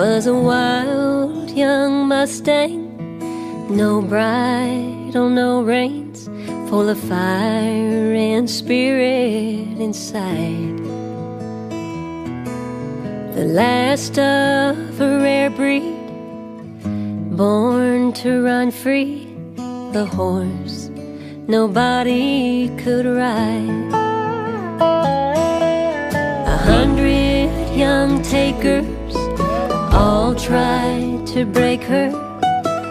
was a wild young Mustang, no bridle, no reins, full of fire and spirit inside. The last of a rare breed, born to run free, the horse nobody could ride. 100 young takers all tried to break her.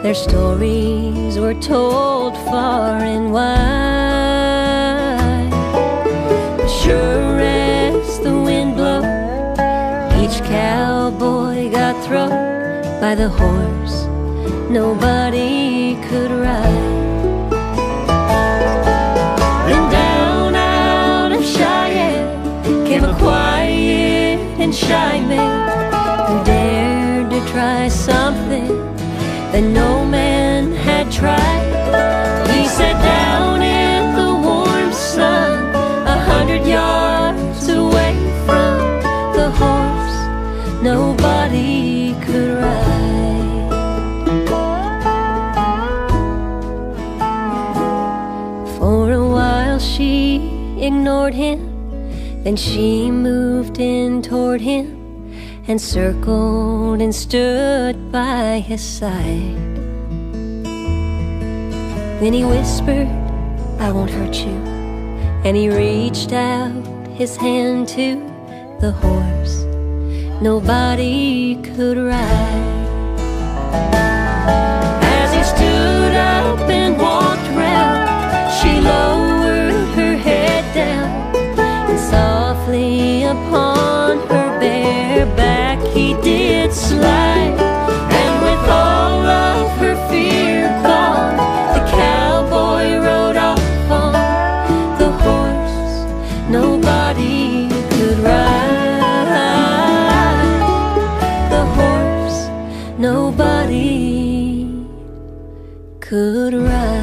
Their stories were told far and wide. But sure as the wind blew, each cowboy got thrown by the horse nobody could ride. Then down out of Cheyenne came a quiet and shy man who dared to try something that no man had tried. He sat down in the warm sun, 100 yards away from the horse nobody could ride. For a while she ignored him, then she moved in toward him and circled and stood by his side. Then he whispered, "I won't hurt you," and he reached out his hand to the horse nobody could ride. As he stood up and walked round, she lowered her head down, and softly upon her bare back he did slide. And with all of her fear gone, the cowboy rode off on the horse nobody could ride. The horse nobody could ride.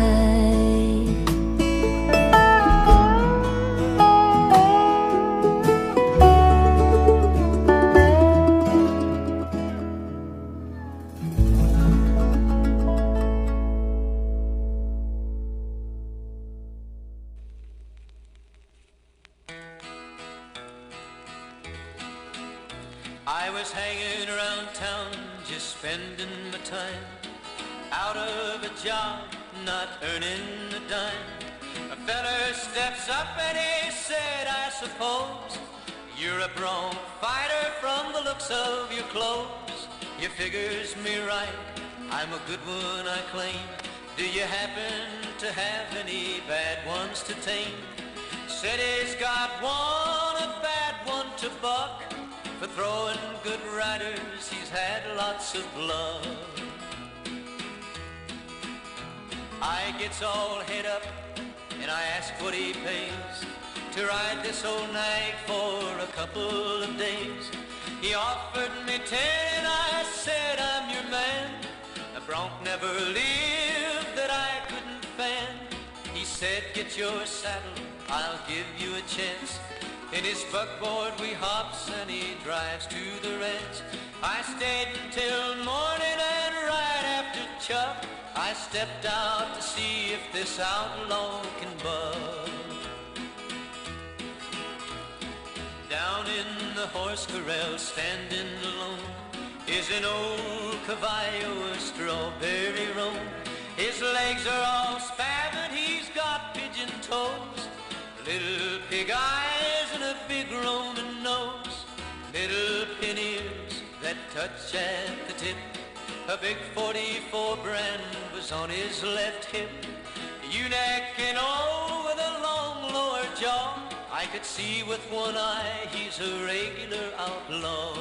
I was hanging around town, just spending my time, out of a job, not earning a dime. A fella steps up and he said, "I suppose you're a bronc fighter from the looks of your clothes. You figures me right, I'm a good one, I claim. Do you happen to have any bad ones to tame?" Said he's got one, a bad one to buck. For throwing good riders, he's had lots of blood. I gets all head up and I ask what he pays to ride this old nag for a couple of days. He offered me 10 and I said, "I'm your man. A bronc never lived that I couldn't fan." He said, "Get your saddle, I'll give you a chance." In his buckboard we hops and he drives to the ranch. I stayed until morning and right after chuck, I stepped out to see if this outlaw can buck. Down in the horse corral, standing alone, is an old caballo, a strawberry roan. His legs are all spavin', he's got pigeon toes, little pig eyes and a big Roman nose, little pin ears that touch at the tip. A big 44 brand was on his left hip. Eunuch and all with a long lower jaw, I could see with one eye he's a regular outlaw.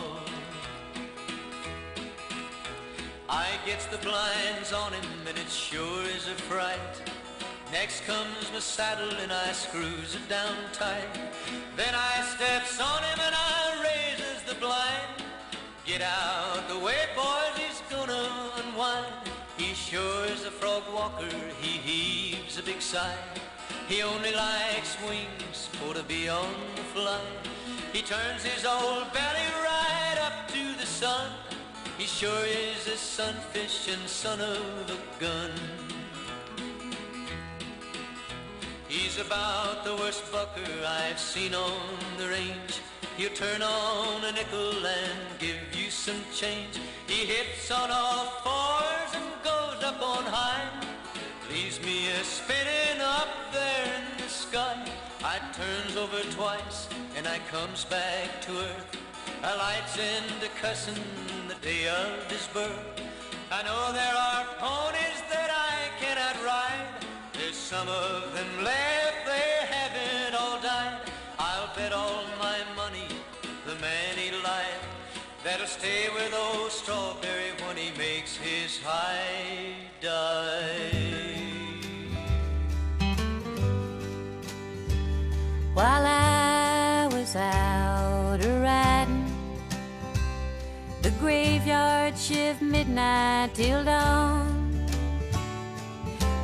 I gets the blinds on him and it sure is a fright. Next comes my saddle and I screws it down tight. Then I steps on him and I raises the blind. "Get out the way, boys, he's gonna unwind." He sure is a frog walker, he heaves a big sigh. He only likes wings for to be on the fly. He turns his old belly right up to the sun. He sure is a sun-fishing son of a gun. He's about the worst bucker I've seen on the range. He'll turn on a nickel and give you some change. He hits on all fours and goes up on high. Leaves me a-spinning up there in the sky. I turns over twice and I comes back to earth. I lights into cussing the day of his birth. I know there are ponies that I cannot ride. There's some of them left, they haven't all died. I'll bet all my money the man-eater life that'll stay with old Strawberry when he makes his high dive. While I was out a-riding the graveyard shift midnight till dawn,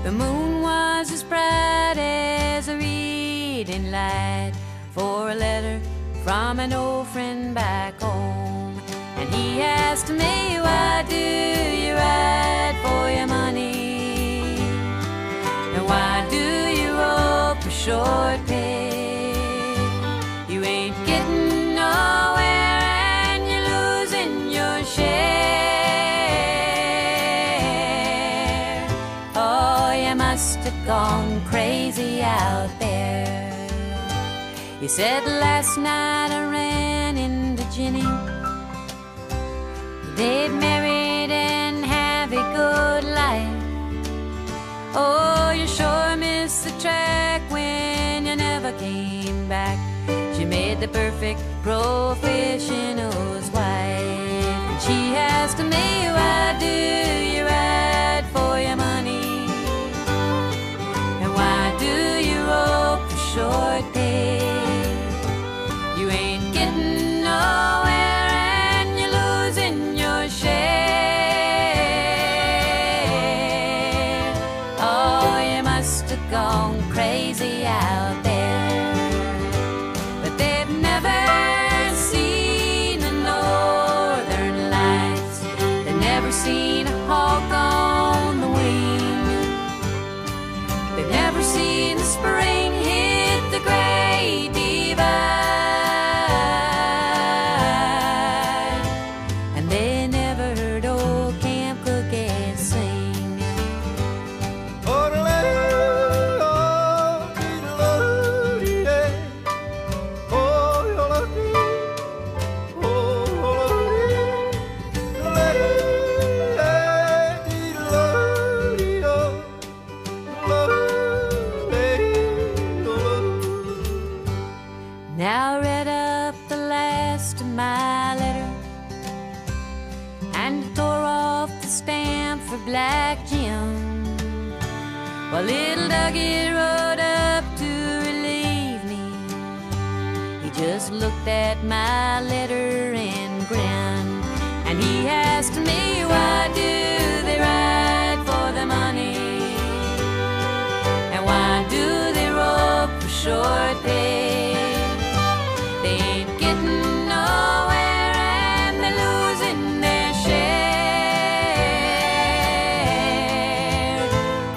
the moon was as bright as a reading light for a letter from an old friend back home. And he asked me, why do you ride for your money? And why do you rope for short pay? You ain't getting nowhere and you're losing your share. Oh, you must have gone crazy out there. He said, last night I ran into Jenny. They'd married and have a good life. Oh, you sure missed the track when you never came back. She made the perfect professional's wife. And she asked me, why do you ride for your money? And why do you rope for short pay? You ain't getting nowhere and you're losing your share. Oh, you must have gone crazy out there. But they've never seen the northern lights. They've never seen a hawk on the wing. They've never seen the spring hit the great divide. Now read up the last of my letter and tore off the stamp for Black Jim. While little Dougie rode up to relieve me, he just looked at my letter and grinned. And he asked me, why do they ride for the money? And why do they rope for short pay? They ain't getting nowhere and they're losing their share.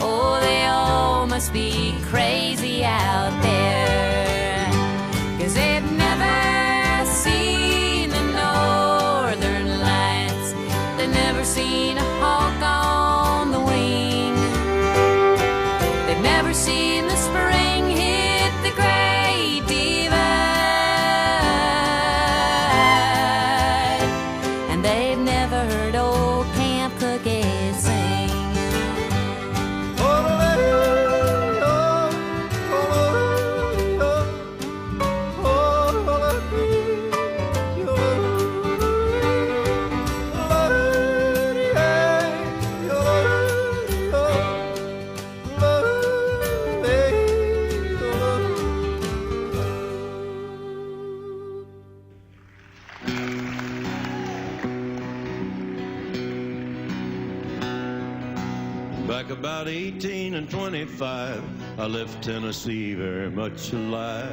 Oh, they all must be crazy out there, 'cause they've never seen the northern lights. They've never seen a hawk on the wing. They've never seen the spring hit the great divide. They've never heard old Camp Cookie sing. Back about 18 and 25, I left Tennessee very much alive.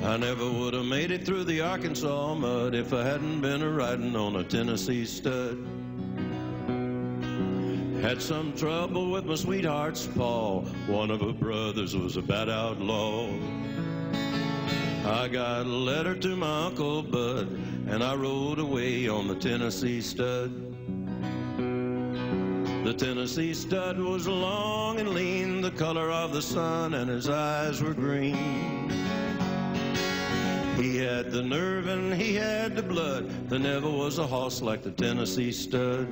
I never would have made it through the Arkansas mud if I hadn't been a-riding on a Tennessee stud. Had some trouble with my sweetheart's paw. One of her brothers was a bad outlaw. I got a letter to my Uncle Bud, and I rode away on the Tennessee stud. The Tennessee stud was long and lean, the color of the sun, and his eyes were green. He had the nerve and he had the blood. There never was a horse like the Tennessee stud.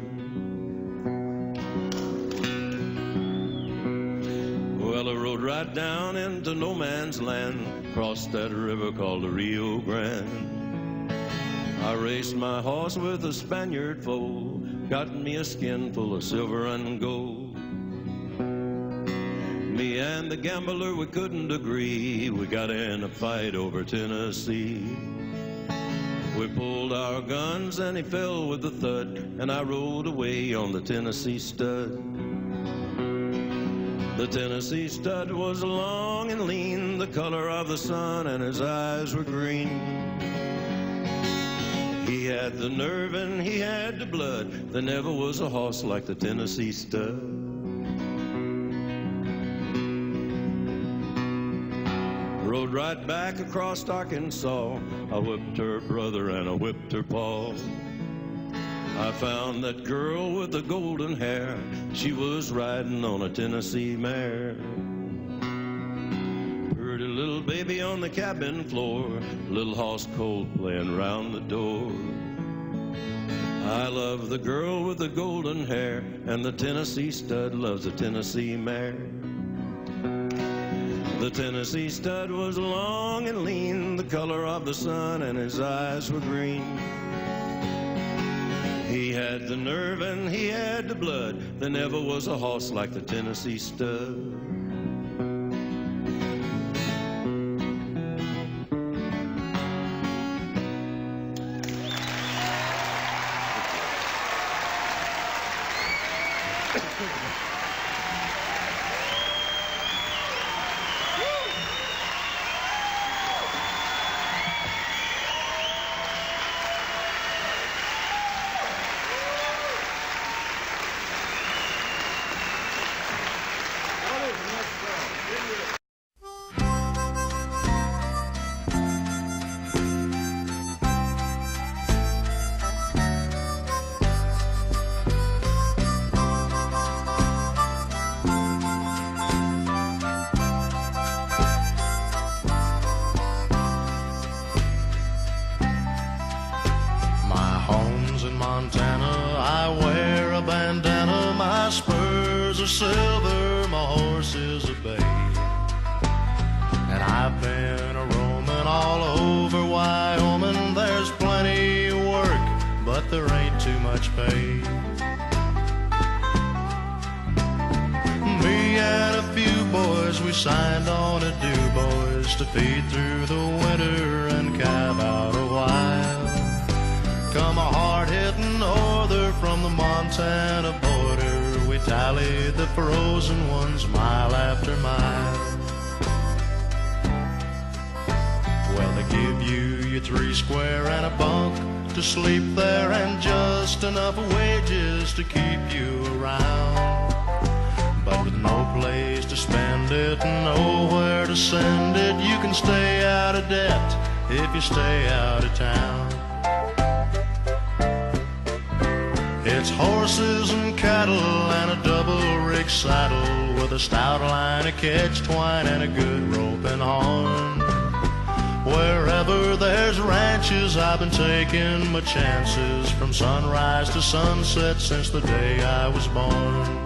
Well, I rode right down into no man's land, crossed that river called the Rio Grande. I raced my horse with a Spaniard foal, got me a skin full of silver and gold. Me and the gambler, we couldn't agree. We got in a fight over Tennessee. We pulled our guns and he fell with a thud, and I rode away on the Tennessee stud. The Tennessee stud was long and lean, the color of the sun, and his eyes were green. He had the nerve and he had the blood. There never was a horse like the Tennessee stud. Rode right back across Arkansas. I whipped her brother and I whipped her paw. I found that girl with the golden hair. She was riding on a Tennessee mare. Pretty little baby on the cabin floor, little horse cold playing round the door. I love the girl with the golden hair, and the Tennessee stud loves the Tennessee mare. The Tennessee stud was long and lean, the color of the sun, and his eyes were green. He had the nerve and he had the blood. There never was a horse like the Tennessee stud. Silver, my horse is a bay, and I've been a roaming all over Wyoming. There's plenty of work, but there ain't too much pay. Me and a few boys, we signed on to do, boys, to feed through the winter and calve out a while. Come a hard-hitting norther from the Montana border, we tallied the frozen ones mile after mile. Well, they give you your 3 square and a bunk to sleep there, and just enough wages to keep you around. But with no place to spend it and nowhere to send it, you can stay out of debt if you stay out of town. It's horses and cattle and a double-rig saddle with a stout line of catch twine and a good rope and horn. Wherever there's ranches, I've been taking my chances from sunrise to sunset since the day I was born.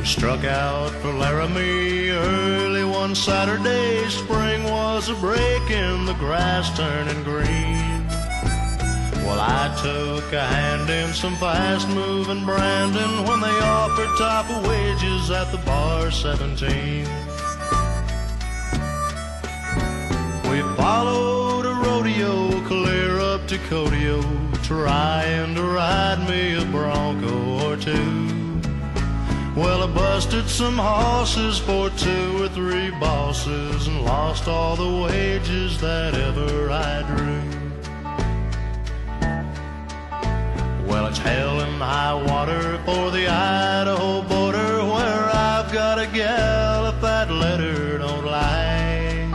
Struck out for Laramie early one Saturday. Spring was a breaking, the grass turning green. Well, I took a hand in some fast-moving branding when they offered top of wages at the bar 17. We followed a rodeo clear up to Cotio, trying to ride me a bronco or two. Well, I busted some horses for 2 or 3 bosses and lost all the wages that ever I drew. Well, it's hell and high water for the Idaho border, where I've got a gal if that letter don't lie.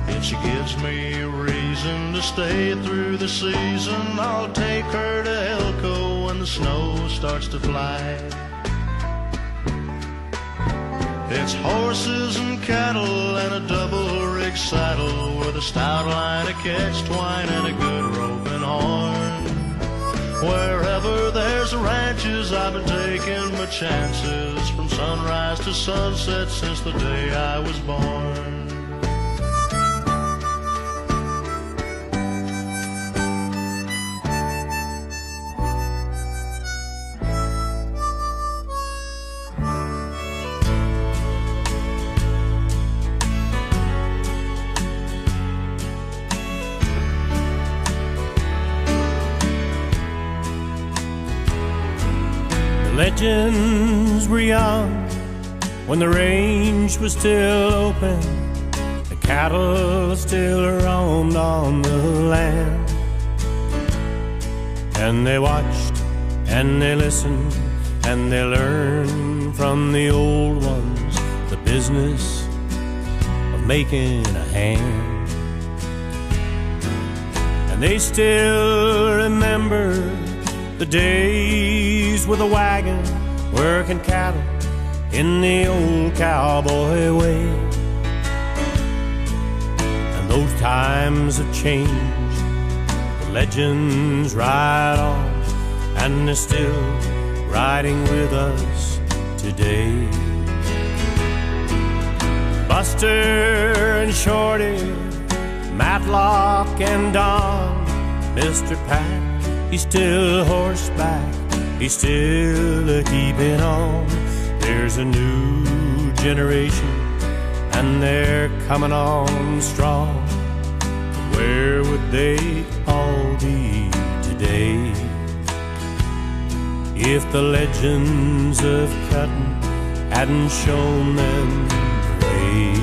If she gives me a reason to stay through the season, I'll take her to Elko when the snow starts to fly. It's horses and cattle and a double-rig saddle with a stout line of catch twine and a good roping horn. Wherever there's ranches, I've been taking my chances from sunrise to sunset since the day I was born. Legends were young when the range was still open. The cattle still roamed on the land. And they watched and they listened and they learned from the old ones the business of making a hand. And they still remember the days with a wagon working cattle in the old cowboy way. And those times have changed, the legends ride on, and they're still riding with us today. Buster and Shorty, Matlock and Don, Mr. Pat, he's still horseback, he's still keeping on. There's a new generation, and they're coming on strong. Where would they all be today if the legends of cutting hadn't shown them the way?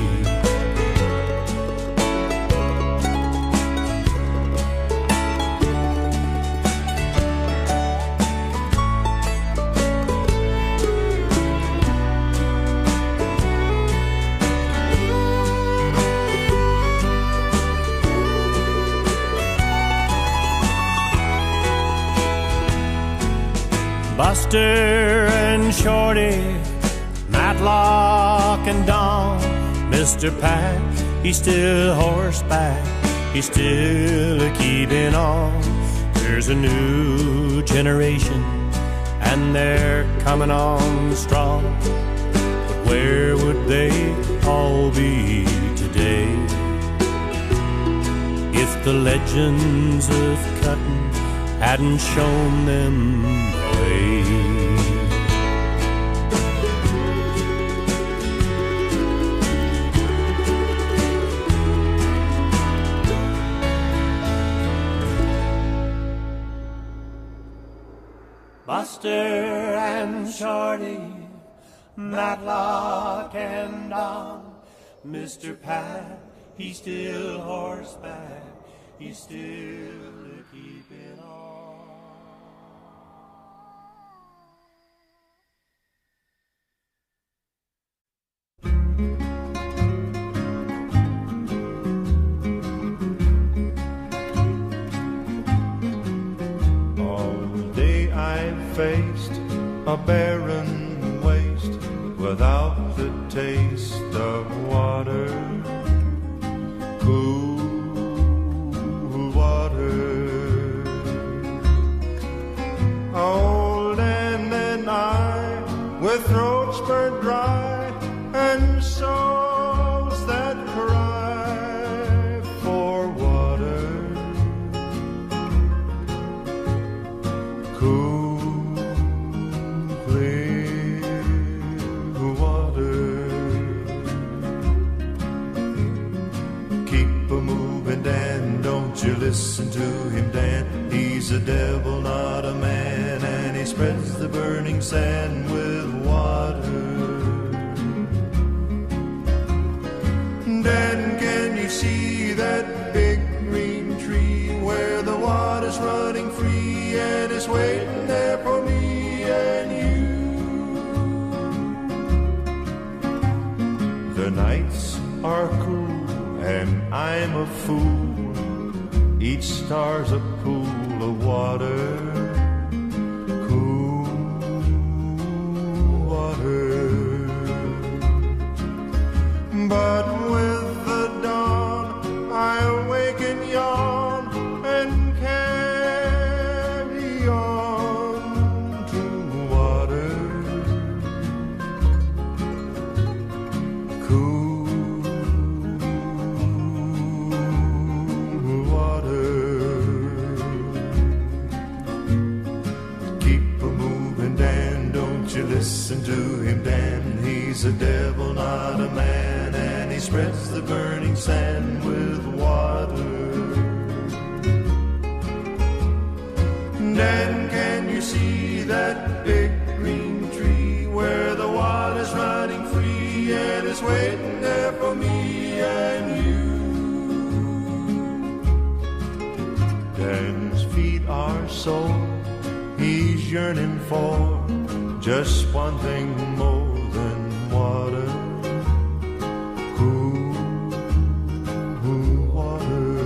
Buster and Shorty, Matlock and Don, Mr. Pat, he's still horseback, he's still keeping on. There's a new generation, and they're coming on strong. But where would they all be today if the legends of cutting hadn't shown them the way? Buster and Shorty, Matlock and Don, Mr. Pat, he's still horseback, he's still keeping on. All day I've faced a barren waste without the taste of water, cool water. Old and I, with throats burnt dry and souls that cry for water, cool, clear water. Keep a-moving, Dan, don't you listen to him, Dan. He's a devil, not a man, and he spreads the burning sand with water. see that big green tree where the water's running free and it's waiting there for me and you? The nights are cool and I'm a fool. Each star's a pool of water, cool water. But with the dawn, I awake and yawn and carry on to water, cool water. Keep a-moving, Dan, don't you listen to him, Dan. He's a devil, not a man, and he spreads the burning sand with water. Dan, can you see that big green tree where the water's running free and it's waiting there for me and you? Dan's feet are sore, he's yearning for just one thing more than water, cool water.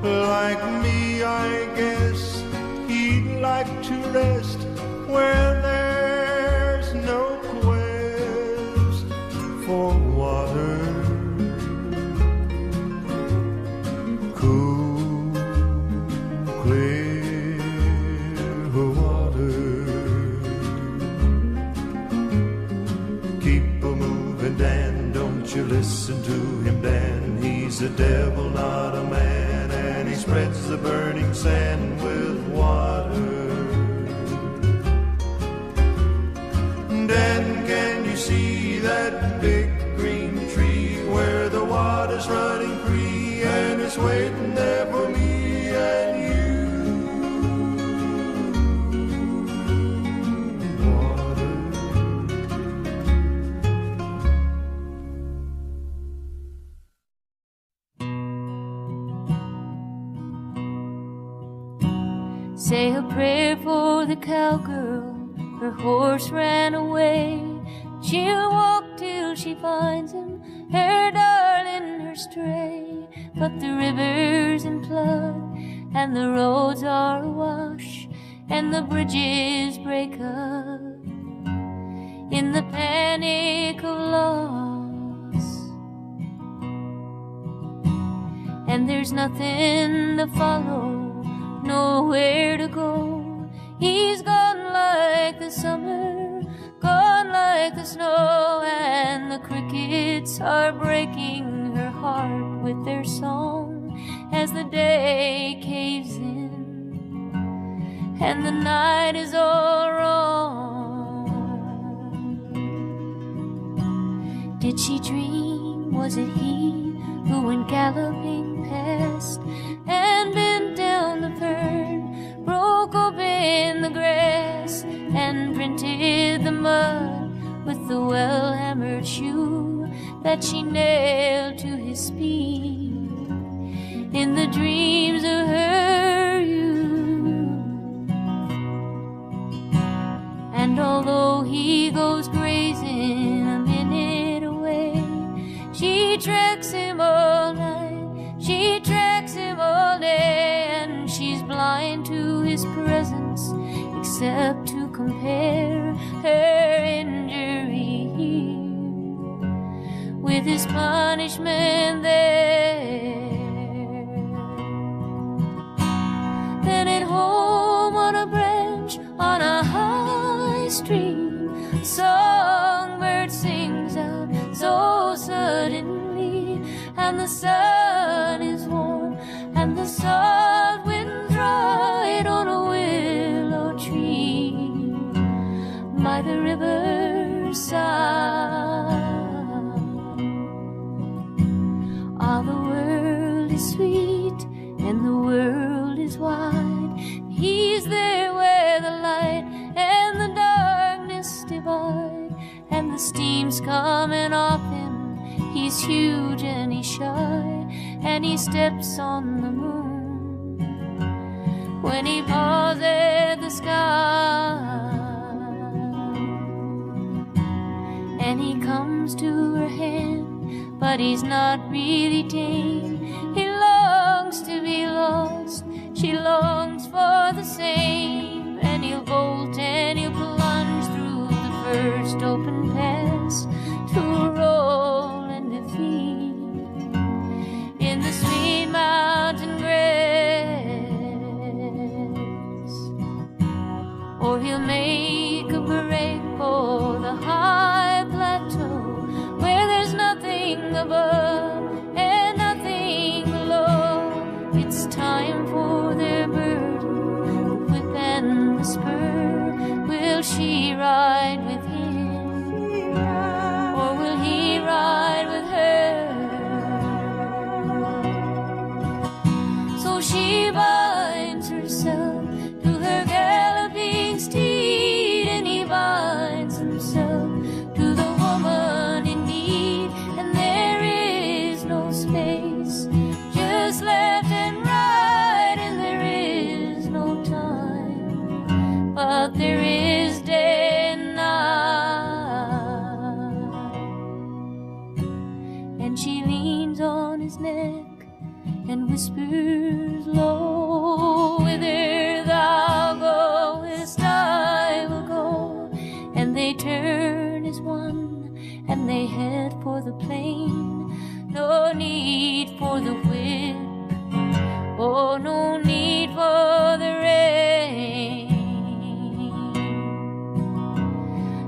Like me, I guess he'd like to rest where there's no quest for water, cool, clear water. Keep a-moving, Dan, don't you listen to him, Dan. He's a devil, not a man, and he spreads the burning sand with water. Dan, can you see that big green tree where the water's running free and it's waiting there for me and you? Say a prayer for the cowgirl, her horse ran away. She'll walk till she finds him, her darling, her stray. But the river's in flood, and the roads are awash, and the bridges break up in the panic of loss. And there's nothing to follow, nowhere to go. He's gone like the summer, gone like the snow, and the crickets are breaking her heart with their song as the day caves in and the night is all wrong. Did she dream? Was it he who went galloping past and bent down the fern, broke open the grass, and printed the mud with the well-hammered shoe that she nailed to his speed in the dreams of her youth? And although he goes grazing a minute away, she tracks him all night, she tracks him all day, and she's blind to his presence except to compare her injury here with his punishment there. Then at home on a branch on a high stream, a songbird sings out so suddenly, and the sun is warm and the salt wind dried on a willow tree by the riverside. All the world is sweet and the world is wide. He's there where the light and the darkness divide, and the steam's coming off him. He's huge and he's shy, and he steps on the moon. When he paws at the sky and he comes to her hand, but he's not really tame. He longs to be lost, she longs for the same, and he'll bolt and he'll plunge through the first open pass to roll and defeat in the sweet mountain grass. Or he'll make a break for the high plateau where there's nothing above and nothing below. It's time for their burden, the whip and the spur. Will she ride with him, or will he ride with her? So she binds herself to her galloping steed, and he binds himself to the woman in need, and there is no space, just left and right, and there is no time, but there is day and night. And she leans on his neck and whispers low, whither thou goest I will go. And they turn as one and they head for the plain. No need for the whip, oh, no need for the rain.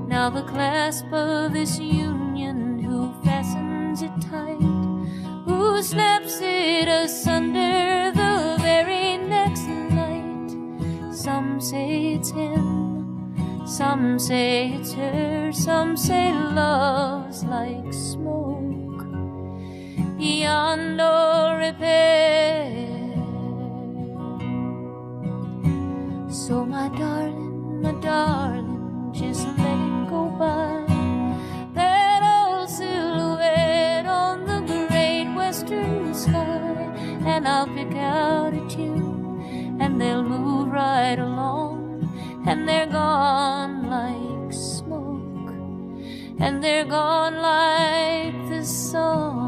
Now the clasp of this union, who fastens it tight, who snaps it asunder the very next night? Some say it's him, some say it's her, some say love's like smoke beyond all repair. So my darling, just let it go by, that old silhouette on the great western sky, and I'll pick out a tune, and they'll move right along, and they're gone like smoke, and they're gone like the song.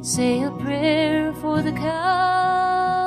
Say a prayer for the cow